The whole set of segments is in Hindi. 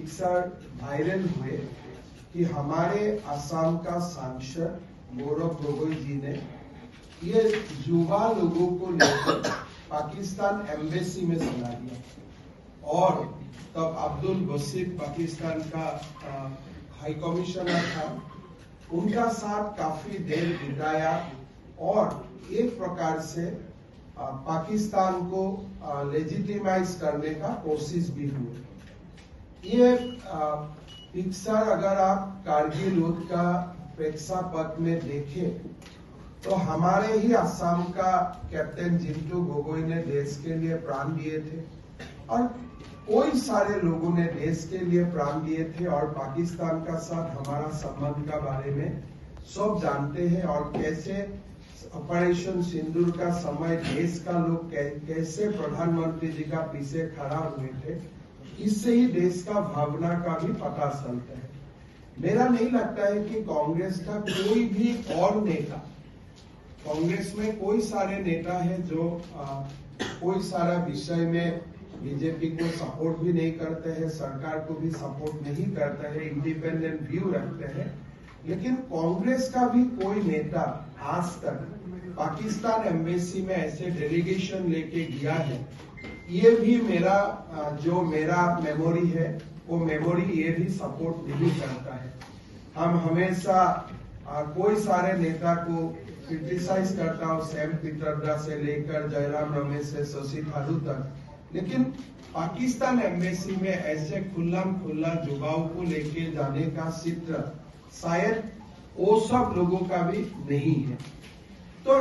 पिक्चर वायरल हुए कि हमारे असम का सांसद गौरव गोगोई जी ने ये युवा लोगों को लेकर पाकिस्तान एम्बेसी में सुना दिया और तब अब्दुल बशीर पाकिस्तान का हाई कमिश्नर था, उनका साथ काफी देर बिताया और एक प्रकार से पाकिस्तान को लेजिटिमाइज करने का कोशिश भी हुई। ये पिक्चर अगर आप कारगिल युद्ध का प्रेक्षापट में देखें तो हमारे ही असम का कैप्टन जिंटू गोगोई ने देश के लिए प्राण दिए थे और कई सारे लोगों ने देश के लिए प्राण दिए थे और पाकिस्तान का साथ हमारा संबंध का बारे में सब जानते हैं और कैसे ऑपरेशन सिंदूर का समय देश का लोग कैसे प्रधानमंत्री जी का पीछे खड़ा हुए थे, इससे ही देश का भावना का भी पता चलता है। मेरा नहीं लगता है कि कांग्रेस का कोई भी और नेता, कांग्रेस में कोई सारे नेता है जो कोई सारा विषय में बीजेपी को सपोर्ट भी नहीं करते हैं, सरकार को भी सपोर्ट नहीं करते हैं, इंडिपेंडेंट व्यू रखते हैं, लेकिन कांग्रेस का भी कोई नेता आज तक पाकिस्तान एम्बेसी में ऐसे डेलीगेशन लेके गया है, ये भी मेरा मेमोरी है वो मेमोरी ये भी सपोर्ट नहीं करता है। हम हमेशा कोई सारे नेता को क्रिटिसाइज करता हूँ, सैम पित्रोदा से लेकर जयराम रमेश से शशि थारूर तक, लेकिन पाकिस्तान एम्बेसी में ऐसे खुला युवाओं को लेके जाने का चित्र शायद वो सब लोगों का भी नहीं है। तो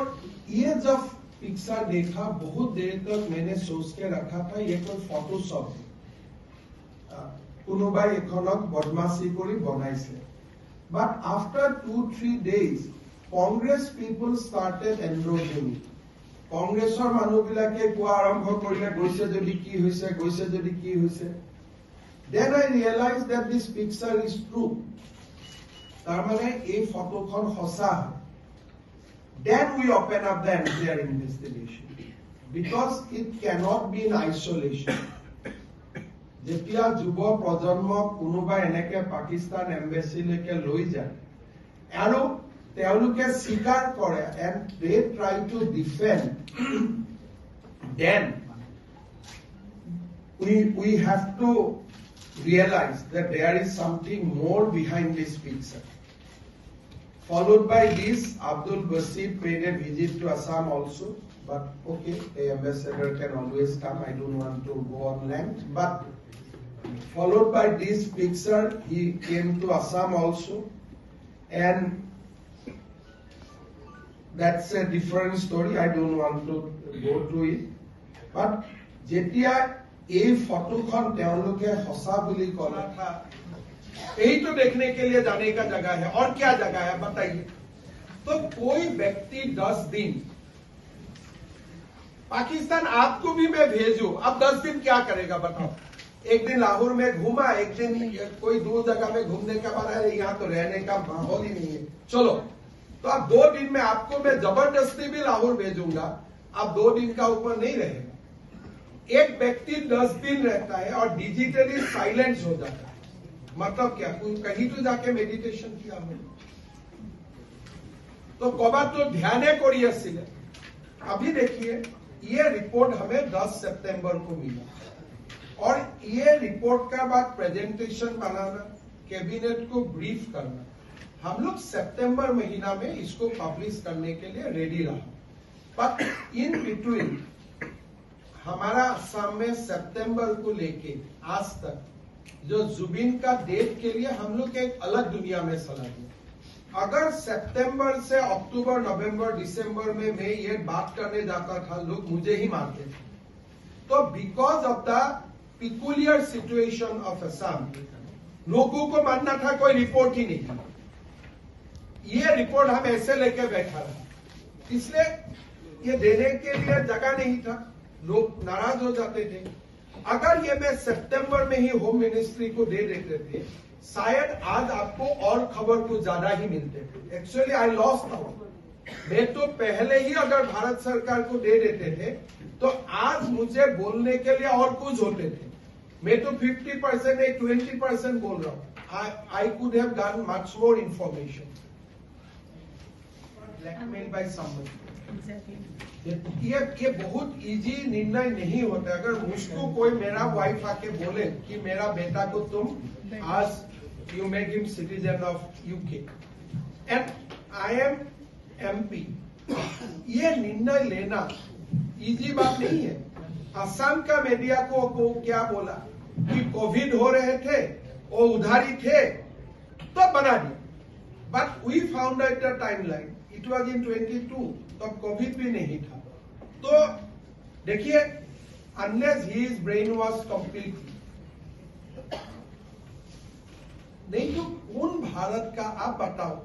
ये जब पिक्चर देखा बहुत देर तक मैंने सोच के रखा था ये कोई फोटोशॉप है, कोनोबाई एखनक बदमाशी करी बनाइছে। But after 2-3 days, Congress people started endorsing it. কংগ্ৰেছৰ মানুহবিলাকে কোৱা আৰম্ভ কৰিলে গৈছে যদি কি হৈছে, গৈছে যদি কি হৈছে। Then I realized that this picture is true. তাৰমানে এই ফটোখন সঁচা হয়। Then we open up the entire investigation because it cannot be in isolation. যেতিয়া যুৱ প্ৰজন্মক কোনোবা এনেকে পাকিস্তান এম্বেচিলৈকে লৈ যায় আৰু তেওঁলোকে স্বীকাৰ কৰে and they try to defend, then we have to realize that there is something more behind this picture. Followed by this, Abdul Basit paid a visit to Assam also, but okay, the ambassador can always come, I don't want to go on length, but followed by this picture, he came to Assam also, and that's a different story, I don't want to go to it, but जेतिया ये फोटोखन তেওঁলোকে हंसा বুলি কলা था, यही तो देखने के लिए जाने का जगह है और क्या जगह है बताइए। तो कोई व्यक्ति 10 दिन पाकिस्तान आपको भी मैं भेजू, अब 10 दिन क्या करेगा बताओ। एक दिन लाहौर में घूमा, एक दिन कोई दूर जगह में घूमने का बना है, यहाँ तो रहने का माहौल ही नहीं है, चलो तो अब 2 दिन में आपको मैं जबरदस्ती भी लाहौर भेजूंगा, अब 2 दिन का ऊपर नहीं रहेगा। एक व्यक्ति 10 दिन रहता है और डिजिटली साइलेंस हो जाता है, मतलब क्या, कहीं तो जाके मेडिटेशन किया हो तो कबार तो ध्यान करिए। अभी देखिए ये रिपोर्ट हमें 10 सितंबर को मिला और ये रिपोर्ट का बाद प्रेजेंटेशन बनाना, कैबिनेट को ब्रीफ करना, हम लोग सितंबर महीना में इसको पब्लिश करने के लिए रेडी रहा। पर इन बिटवीन हमारा असम में सितंबर को लेके आज तक जो जुबिन का डेट के लिए हम लोग एक अलग दुनिया में चला गया। अगर सितंबर से अक्टूबर, नवंबर, दिसंबर में मैं ये बात करने जाता था, लोग मुझे ही मानते थे। तो because of the peculiar situation of Assam, लोगों को मानना था कोई रिपोर्ट ही नहीं था। ये रिपोर्ट हम ऐसे लेके बैठा रहा, इसलिए ये देने के लिए जगह नहीं था, लोग नाराज हो जाते थे। अगर ये मैं सितंबर में ही होम मिनिस्ट्री को दे देते थे, शायद आज आपको और खबर कुछ ज्यादा ही मिलते थे। एक्चुअली आई लॉस्ट आउट, मैं तो पहले ही अगर भारत सरकार को दे देते थे तो आज मुझे बोलने के लिए और कुछ होते थे। मैं तो 50% नहीं 20% बोल रहा हूँ। I could have got much more information. Blackmail by somebody. ये बहुत इजी निर्णय नहीं होता। अगर मुझको कोई मेरा वाइफ आके बोले कि मेरा बेटा को तुम आज you make him citizen of UK and I am MP, ये निर्णय लेना इजी बात नहीं है। असम का मीडिया को क्या बोला कि कोविड हो रहे थे, वो उधारी थे, तो बना दिया। But we found out the timeline, it was in 22, तब कोविड भी नहीं था। तो देखिए, unless he is brain wash completely, नहीं तो कौन भारत का, आप बताओ।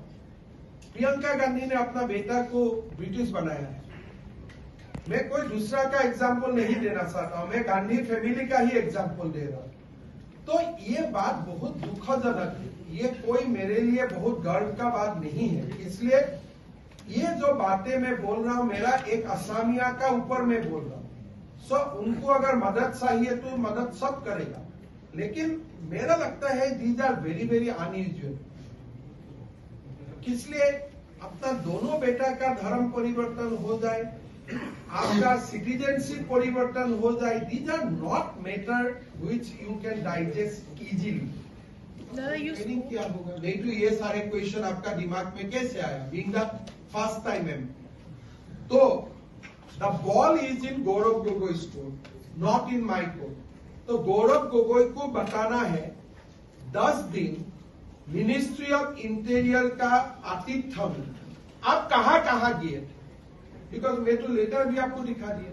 प्रियंका गांधी ने अपना बेटा को ब्रिटिश बनाया है। मैं कोई दूसरा का एग्जाम्पल नहीं देना चाहता हूं, मैं गांधी फैमिली का ही एग्जाम्पल दे रहा हूं। तो ये बात बहुत दुखजनक है। ये कोई मेरे लिए बहुत गर्व का बात नहीं है। इसलिए ये जो बातें मैं बोल रहा हूं, मेरा एक असमिया का ऊपर मैं बोल रहा हूं। सो उनको अगर मदद चाहिए तो मदद सब करेगा, लेकिन मेरा लगता है these are very very unusual. इसलिए अपना दोनों बेटा का धर्म परिवर्तन हो जाए, आपका सिटीजनशिप परिवर्तन हो जाए, these are not matter which you can digest easily. Training क्या होगा? नहीं तो ये सारे क्वेश्चन आपका दिमाग में कैसे आया? Being the first time M. तो the ball is in Gaurav Gogoi court, not in my court. तो गौरव गोगोई को बताना है 10 दिन मिनिस्ट्री ऑफ इंटीरियर का आतिथ्य में आप कहां कहां गए थे, बिकॉज मैं तो लेटर भी आपको दिखा दिया।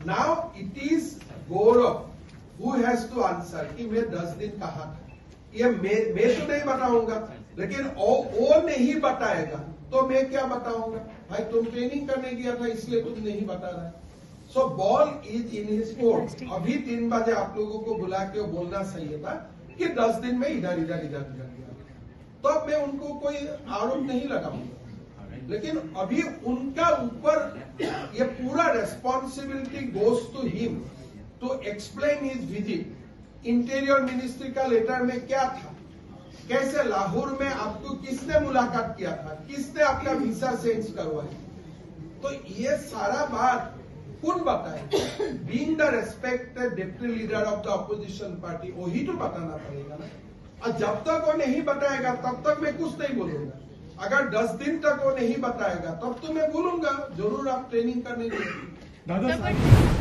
Now it is Gaurav who has to answer कि मैं 10 दिन कहां था। ये मैं तो नहीं बताऊंगा, लेकिन वो नहीं बताएगा तो मैं क्या बताऊंगा? भाई तुम ट्रेनिंग करने गया था इसलिए तुम नहीं बता रहा है। सो ball is in his court. अभी 3 बजे आप लोगों को बुला के बोलना चाहिए था कि 10 दिन में इधर इधर इधर इधर गया, तो अब मैं उनको कोई आरोप नहीं लगाऊंगा। लेकिन अभी उनका ऊपर ये पूरा responsibility goes to him to explain his visit. Interior ministry का लेटर में क्या था, कैसे लाहौर में आपको किसने मुलाकात किया था, किसने आपका वीजा चेंज करवाया, तो ये सारा बात कौन बताए? Being the respected deputy leader of the opposition party, वही तो बताना पड़ेगा ना। और जब तक वो नहीं बताएगा तब तक मैं कुछ नहीं बोलूंगा। अगर 10 दिन तक वो नहीं बताएगा तब तो मैं बोलूंगा जरूर आप ट्रेनिंग करने के लिए।